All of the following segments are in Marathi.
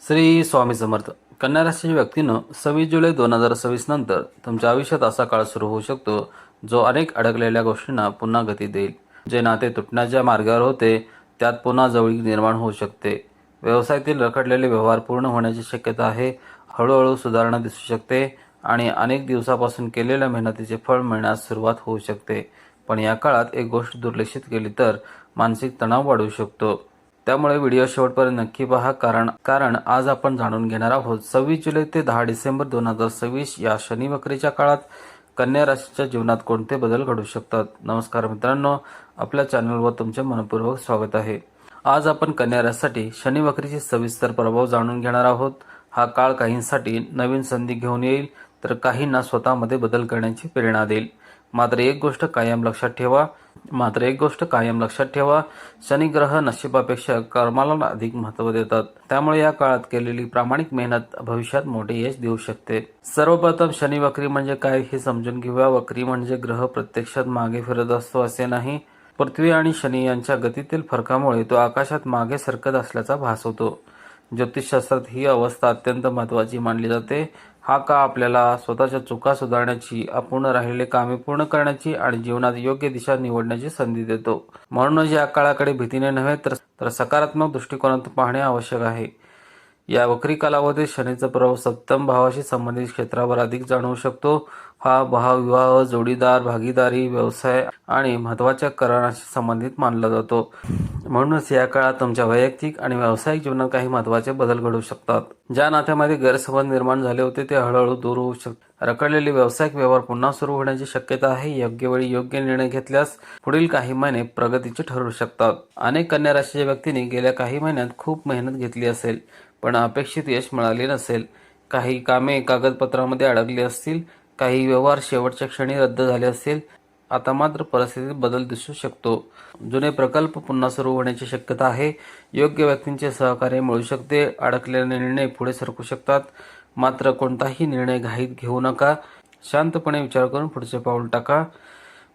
श्री स्वामी समर्थ. कन्या राशीच्या व्यक्तीनं 26 जुलै 2026 नंतर तुमच्या आयुष्यात असा काळ सुरू होऊ शकतो जो अनेक अडकलेल्या गोष्टींना पुन्हा गती देईल. जे नाते तुटण्याच्या मार्गावर होते त्यात पुन्हा जवळीक निर्माण होऊ शकते. व्यवसायातील रखडलेले व्यवहार पूर्ण होण्याची शक्यता आहे. हळूहळू सुधारणा दिसू शकते आणि अनेक दिवसापासून केलेल्या मेहनतीचे फळ मिळण्यास सुरुवात होऊ शकते. पण या काळात एक गोष्ट दुर्लक्षित केली तर मानसिक तणाव वाढू शकतो. त्यामुळे व्हिडिओ शेवटपर्यंत नक्की पहा, कारण आज आपण जाणून घेणार आहोत 26 जुलै ते 10 डिसेंबर 2026 या शनी वक्रीच्या काळात कन्या राशीच्या जीवनात कोणते बदल घडू शकतात. नमस्कार मित्रांनो, आपल्या चॅनलवर तुमचे मनपूर्वक स्वागत आहे. आज आपण कन्या राशीसाठी शनी वक्रीचे सविस्तर प्रभाव जाणून घेणार आहोत. हा काळ काहींसाठी नवीन संधी घेऊन येईल तर काहींना स्वतःमध्ये बदल करण्याची प्रेरणा देईल. मात्र एक गोष्ट कायम लक्षात ठेवा, शनी ग्रह नशिबापेक्षा कर्माला अधिक महत्त्व देतात. त्यामुळे या काळात केलेली प्रामाणिक मेहनत भविष्यात मोठे यश देऊ शकते. सर्वप्रथम शनी वक्री म्हणजे काय हे समजून घेऊया. वक्री म्हणजे ग्रह प्रत्यक्षात मागे फिरत असतो असे नाही. पृथ्वी आणि शनी यांच्या गतीतील फरकामुळे तो आकाशात मागे सरकत असल्याचा भास होतो. ज्योतिषशास्त्रात ही अवस्था अत्यंत महत्त्वाची मानली जाते. हा काळ आपल्याला स्वतःच्या चुका सुधारण्याची, अपूर्ण राहिलेले कामे पूर्ण करण्याची आणि जीवनात योग्य दिशा निवडण्याची संधी देतो. म्हणूनच या काळाकडे भीतीने नव्हे तर सकारात्मक दृष्टिकोनातून पाहणे आवश्यक आहे. या वक्री कालावधीत शनीचा प्रभाव सप्तम भावाशी संबंधित क्षेत्रावर अधिक जाणवू शकतो. हा भाव विवाह, जोडीदार, भागीदारी, व्यवसाय आणि महत्त्वाच्या कराराशी संबंधित मानला जातो. म्हणूनच या काळात तुमच्या वैयक्तिक आणि व्यावसायिक जीवनात काही महत्त्वाचे बदल घडू शकतात. ज्या नात्यामध्ये गैरसमज निर्माण झाले होते ते हळूहळू दूर होऊ शकतात. रखडलेले व्यावसायिक व्यवहार पुन्हा सुरू होण्याची शक्यता आहे. योग्य वेळी योग्य निर्णय घेतल्यास पुढील काही महिने प्रगतीचे ठरू शकतात. अनेक कन्या राशीच्या व्यक्तींनी गेल्या काही महिन्यात खूप मेहनत घेतली असेल, पण अपेक्षित यश मिळाले नसेल. काही कामे कागदपत्रामध्ये अडकली असतील, काही व्यवहार शेवटच्या क्षणी रद्द झाले असतील. आता मात्र परिस्थितीत बदल दिसू शकतो. जुने प्रकल्प पुन्हा सुरू होण्याची शक्यता आहे. योग्य व्यक्तींचे सहकार्य मिळू शकते. अडकलेले निर्णय पुढे सरकू शकतात. मात्र कोणताही निर्णय घाईत घेऊ नका. शांतपणे विचार करून पुढचे पाऊल टाका.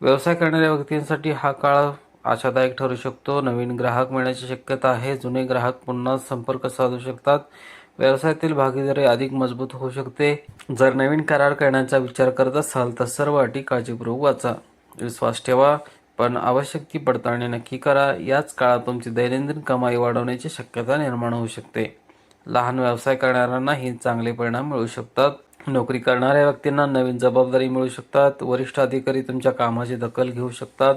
व्यवसाय करणाऱ्या व्यक्तींसाठी हा काळ आशादायक ठरू शकतो. नवीन ग्राहक मिळण्याची शक्यता आहे. जुने ग्राहक पुन्हा संपर्क साधू शकतात. व्यवसायातील भागीदारी अधिक मजबूत होऊ शकते. जर नवीन करार करण्याचा विचार करत असाल तर सर्व अटी काळजीपूर्वक वाचा. विश्वास ठेवा, पण आवश्यक ती पडताळणी नक्की करा. याच काळात तुमची दैनंदिन कमाई वाढवण्याची शक्यता निर्माण होऊ शकते. लहान व्यवसाय करणाऱ्यांनाही चांगले परिणाम मिळू शकतात. नोकरी करणाऱ्या व्यक्तींना नवीन जबाबदारी मिळू शकतात. वरिष्ठ अधिकारी तुमच्या कामाची दखल घेऊ शकतात.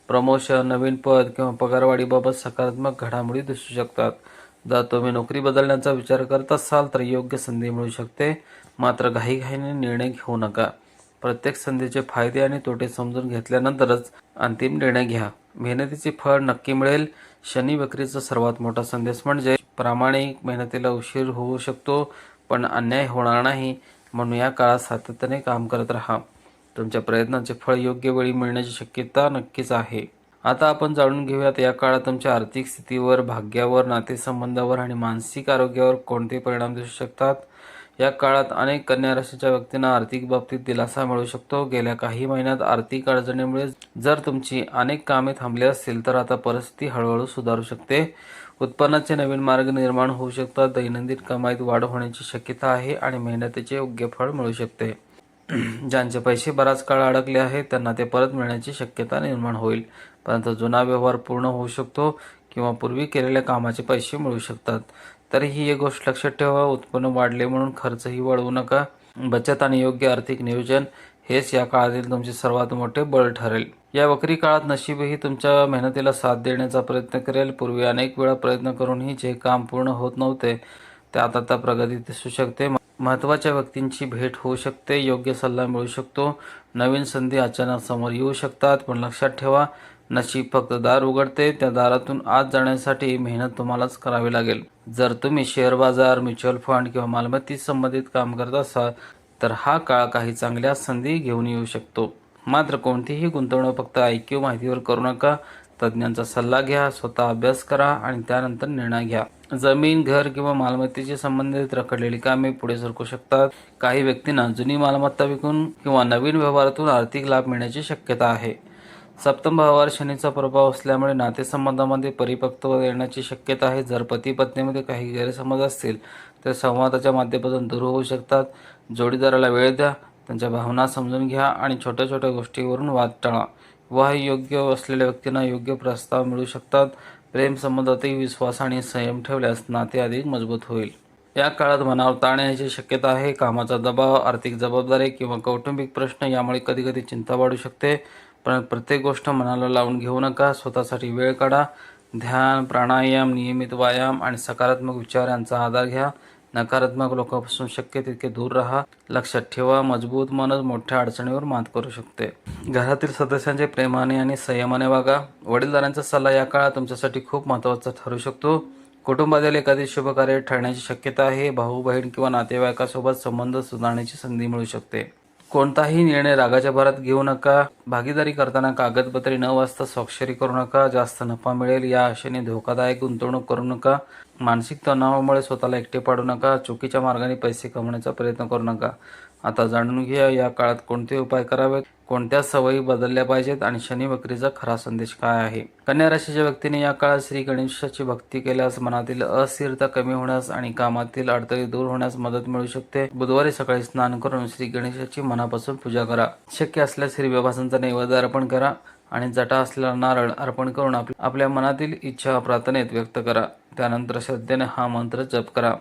प्रमोशन, नवीन पद किंवा पगारवाढीबाबत सकारात्मक घडामोडी दिसू शकतात. जर तुम्ही नोकरी बदलण्याचा विचार करत असाल तर योग्य संधी मिळू शकते. मात्र घाईघाईने निर्णय घेऊ नका. प्रत्येक संधीचे फायदे आणि तोटे समजून घेतल्यानंतरच अंतिम निर्णय घ्या. मेहनतीचे फळ नक्की मिळेल. शनी वक्रीचा सर्वात मोठा संदेश म्हणजे प्रामाणिक मेहनतीला उशीर होऊ शकतो, पण अन्याय होणार नाही. म्हणून या काळात सातत्याने काम करत राहा. तुमच्या प्रयत्नांचे फळ योग्य वेळी मिळण्याची शक्यता नक्कीच आहे. आता आपण जाणून घेऊयात या काळात तुमच्या आर्थिक स्थितीवर, भाग्यावर, नातेसंबंधावर आणि मानसिक आरोग्यावर कोणते परिणाम दिसू शकतात. या काळात अनेक कन्या राशीच्या व्यक्तींना आर्थिक बाबतीत दिलासा मिळू शकतो. गेल्या काही महिन्यात आर्थिक अडचणीमुळे जर तुमची अनेक कामे थांबली असतील तर आता परिस्थिती हळूहळू सुधारू शकते. उत्पन्नाचे नवीन मार्ग निर्माण होऊ शकतात. दैनंदिन कमाईत वाढ होण्याची शक्यता आहे आणि मेहनतीचे योग्य फळ मिळू शकते. ज्यांचे पैसे बराच काळ अडकले आहेत त्यांना ते परत मिळण्याची शक्यता निर्माण होईल. परंतु जुना व्यवहार पूर्ण होऊ शकतो किंवा पूर्वी केलेल्या कामाचे पैसे मिळू शकतात. तरीही एक गोष्ट लक्षात ठेवा, उत्पन्न वाढले म्हणून खर्चही वाढवू नका. बचत आणि योग्य आर्थिक नियोजन हेच या काळातील तुमचे सर्वात मोठे बळ ठरेल. या वक्री काळात नशीबही तुमच्या मेहनतीला साथ देण्याचा प्रयत्न करेल. पूर्वी अनेक वेळा प्रयत्न करूनही जे काम पूर्ण होत नव्हते त्यात आता प्रगती दिसू शकते. महत्त्वाच्या व्यक्तींची भेट होऊ शकते. योग्य सल्ला मिळू शकतो. नवीन संधी अचानक समोर येऊ शकतात. पण लक्षात ठेवा, नशीब फक्त दार उघडते, त्या दारातून आत जाण्यासाठी मेहनत तुम्हालाच करावी लागेल. जर तुम्ही शेअर बाजार, म्युच्युअल फंड किंवा मालमत्तेशी संबंधित काम करत असाल तर हा काळ काही चांगल्या संधी घेऊन येऊ शकतो. मात्र कोणतीही गुंतवणूक फक्त ऐकीव माहितीवर करू नका. तज्ज्ञांचा सल्ला घ्या, स्वतः अभ्यास करा आणि त्यानंतर निर्णय घ्या. जमीन, घर किंवा मालमत्तेशी संबंधित रखडलेली कामे पुढे सरकू शकतात. काही व्यक्तींना जुनी मालमत्ता विकून किंवा नवीन व्यवहारातून आर्थिक लाभ मिळण्याची शक्यता आहे. सप्तम भावावर शनीचा प्रभाव असल्यामुळे नातेसंबंधामध्ये परिपक्वता येण्याची शक्यता आहे. जर पती पत्नीमध्ये काही गैरसमज असतील ते संवादाच्या माध्यमातून दूर होऊ शकतात. जोडीदाराला वेळ द्या, त्यांच्या भावना समजून घ्या आणि छोट्या छोट्या गोष्टीवरून वाद टाळा. विवाह योग्य असलेल्या व्यक्तींना योग्य प्रस्ताव मिळू शकतात. प्रेम संबंधातही विश्वास आणि संयम ठेवल्यास नाते अधिक मजबूत होईल. या काळात मनावर ताण येण्याची शक्यता आहे. कामाचा दबाव, आर्थिक जबाबदारी किंवा कौटुंबिक प्रश्न यामुळे कधीकधी चिंता वाढू शकते. पण प्रत्येक गोष्ट मनाला लावून घेऊ नका. स्वतःसाठी वेळ काढा. ध्यान, प्राणायाम, नियमित व्यायाम आणि सकारात्मक विचार यांचा आधार घ्या. नकारात्मक लोकांपासून शक्य तितके दूर राहा. लक्षात ठेवा, मजबूत मनच मोठ्या अडचणीवर मात करू शकते. घरातील सदस्यांचे प्रेमाने आणि संयमाने वागा. वडीलधाऱ्यांचा सल्ला या काळात तुमच्यासाठी खूप महत्त्वाचा ठरू शकतो. कुटुंबातील एखादे शुभ कार्य ठरण्याची शक्यता आहे. भाऊ, बहीण किंवा नातेवाईकासोबत संबंध सुधारण्याची संधी मिळू शकते. कोणताही निर्णय रागाच्या भरात घेऊ नका. भागीदारी करताना कागदपत्रे न वाचता स्वाक्षरी करू नका. जास्त नफा मिळेल या आशेने धोकादायक गुंतवणूक करू नका. मानसिक तणावामुळे स्वतःला एकटे पाडू नका. चुकीच्या मार्गाने पैसे कमवण्याचा प्रयत्न करू नका. आता जाणून घ्या या काळात कोणते उपाय करावेत, कोणत्या सवयी बदलल्या पाहिजेत आणि शनी वक्रीचा खरा संदेश काय आहे. कन्या राशीच्या व्यक्तीने या काळात श्री गणेशाची भक्ती केल्यास मनातील अस्थिरता कमी होण्यास आणि कामातील अडथळे दूर होण्यास मदत मिळू शकते. बुधवारी सकाळी स्नान करून श्री गणेशाची मनापासून पूजा करा. शक्य असल्यास हिरव्या भासांचा नैवेद्य अर्पण करा आणि जटा असलेला नारळ अर्पण करून आपल्या मनातील इच्छा प्रार्थनेत व्यक्त करा. त्यानंतर श्रद्धेने हा मंत्र जप करा.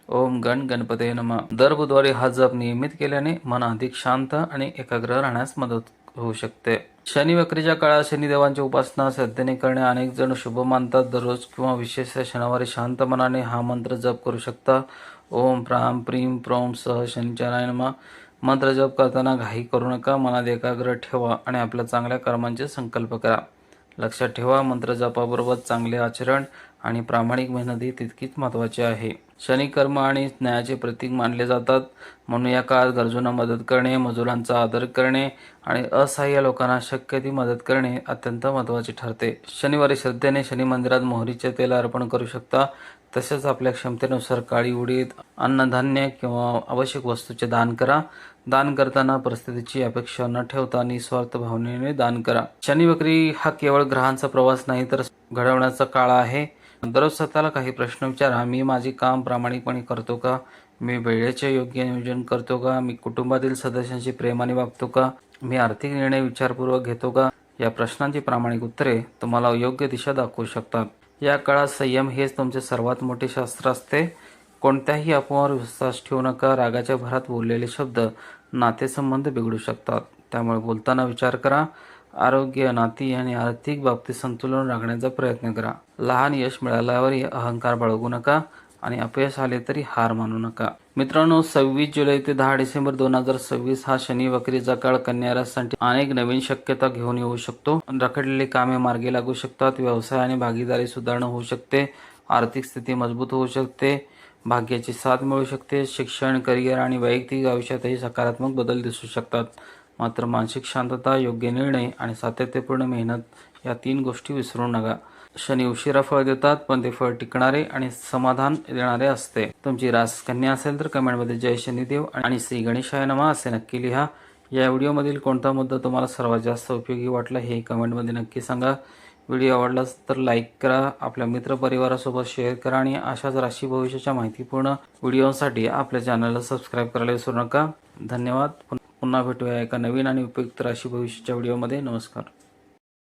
ओम गण गणपते नमः. दर बुधवारी हा जप नियमित केल्याने मन अधिक शांत आणि एकाग्र राहण्यास मदत होऊ शकते. शनी वक्रीच्या काळात शनिदेवांची उपासना श्रद्धेने करणे अनेक जण शुभ मानतात. दररोज किंवा विशेष शनिवारी शांत मनाने हा मंत्र जप करू शकता. ओम प्राम प्रीम प्रोम सह शनिचराय नमः. मंत्र जप करताना घाई करू नका. मनात एकाग्र ठेवा आणि आपल्या चांगल्या कर्मांचे संकल्प करा. लक्षात ठेवा, मंत्र जपाबरोबर चांगले आचरण आणि प्रामाणिक मेहनतही तितकीच महत्त्वाची आहे. शनी कर्म आणि न्यायाचे प्रतीक मानले जातात. म्हणून या काळात गरजूंना मदत करणे, मजुरांचा आदर करणे आणि असहाय्य लोकांना शक्य ती मदत करणे अत्यंत महत्त्वाचे ठरते. शनिवारी श्रद्धेने शनी मंदिरात मोहरीचे तेल अर्पण करू शकता. तसेच आपल्या क्षमतेनुसार काळी उडीद, अन्नधान्य किंवा आवश्यक वस्तूचे दान करा. दान करताना परिस्थितीची अपेक्षा न ठेवता निस्वार्थ भावनेने दान करा. शनी वक्री हा केवळ ग्रहांचा प्रवास नाही तर घडवण्याचा काळ आहे. दररोज स्वतःला काही प्रश्न विचारा. मी माझे काम प्रामाणिकपणे करतो का? मी वेळेचे योग्य नियोजन करतो का? मी कुटुंबातील सदस्यांशी प्रेमाने वागतो का? मी आर्थिक निर्णय विचारपूर्वक घेतो का? या प्रश्नांची प्रामाणिक उत्तरे तुम्हाला योग्य दिशा दाखवू शकतात. या काळात संयम हेच तुमचे सर्वात मोठे शास्त्र असते. कोणत्याही अफवावर विश्वास ठेवू नका. रागाच्या भरात बोललेले शब्द नातेसंबंध बिघडू शकतात. त्यामुळे बोलताना विचार करा. आरोग्य, नाती आणि आर्थिक बाबतीत संतुलन राखण्याचा प्रयत्न करा. लहान यश मिळाल्यावरही अहंकार बाळगू नका आणि अपयश आले तरी हार मानू नका. मित्रांनो, 26 जुलै ते 10 डिसेंबर 2026 हा शनी वक्रीचा काळ कन्या राशीसाठी अनेक नवीन शक्यता घेऊन येऊ शकतो. रखडलेली कामे मार्गी लागू शकतात. व्यवसाय आणि भागीदारी सुधारणा होऊ शकते. आर्थिक स्थिती मजबूत होऊ शकते. भाग्याची साथ मिळू शकते. शिक्षण, करिअर आणि वैयक्तिक आयुष्यातही सकारात्मक बदल दिसू शकतात. मात्र मानसिक शांतता, योग्य निर्णय आणि सातत्यपूर्ण मेहनत या 3 गोष्टी विसरू नका. शनी उशिरा फळ देतात, पण ते फळ टिकणारे आणि समाधान देणारे असते. तुमची रास कन्या असेल तर कमेंटमध्ये जय शनिदेव आणि श्री गणेशाय नमः असे नक्की लिहा. या व्हिडिओमधील कोणता मुद्दा तुम्हाला सर्वात जास्त उपयोगी वाटला हे कमेंटमध्ये नक्की सांगा. व्हिडिओ आवडलाच तर लाईक करा, आपल्या मित्रपरिवारासोबत शेअर करा आणि अशाच राशी भविष्याच्या माहितीपूर्ण व्हिडिओसाठी आपल्या चॅनलला सबस्क्राईब करायला विसरू नका. धन्यवाद. पुन्हा भेटूया एका नवीन आणि उपयुक्त राशी भविष्याच्या व्हिडिओमध्ये. नमस्कार.